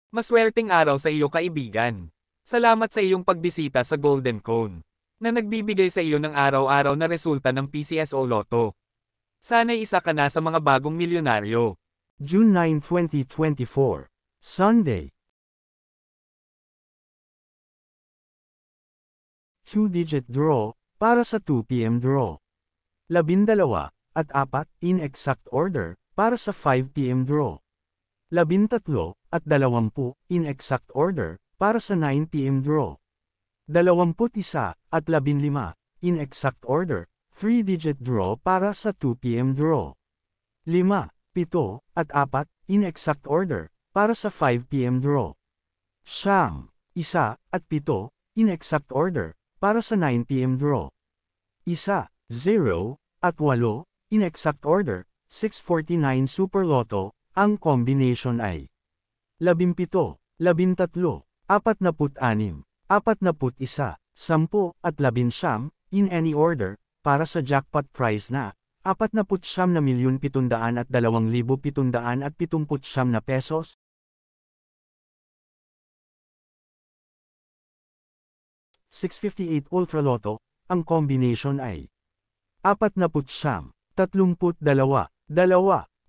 Maswerteng araw sa iyo kaibigan. Salamat sa iyong pagbisita sa Golden Cone, na nagbibigay sa iyo ng araw-araw na resulta ng PCSO Lotto. Sana'y isa ka na sa mga bagong milyonaryo. June 9, 2024. Sunday. 2-digit draw, para sa 2 p.m. draw. 12 at 4, in exact order, para sa 5 p.m. draw. 13 at 20, in exact order, para sa 9 p.m. draw. 21 at 15, in exact order, 3-digit draw para sa 2 p.m. draw. 5, 7, at 4, in exact order, para sa 5 p.m. draw. 9, 1, at 7, in exact order, para sa 9 p.m. draw. 1, 0, at 8, in exact order, 649 Super Lotto, ang combination ay 17, 13, 46, 41, 10, at 11, in any order, para sa jackpot prize na 49,702,770 na pesos. 658 Ultra Lotto, ang combination ay 49, 32, 2,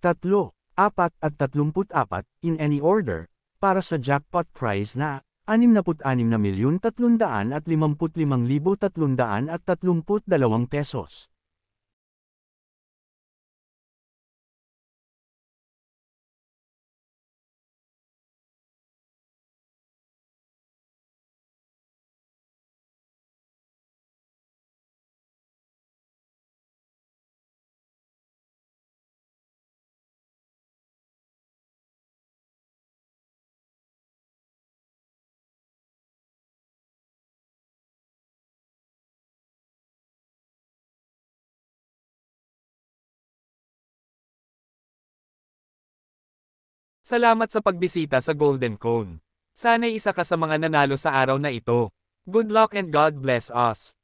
3, 4 at 34, in any order, para sa jackpot prize na 66,355,332 pesos. Salamat sa pagbisita sa Golden Cone. Sana'y isa ka sa mga nanalo sa araw na ito. Good luck and God bless us.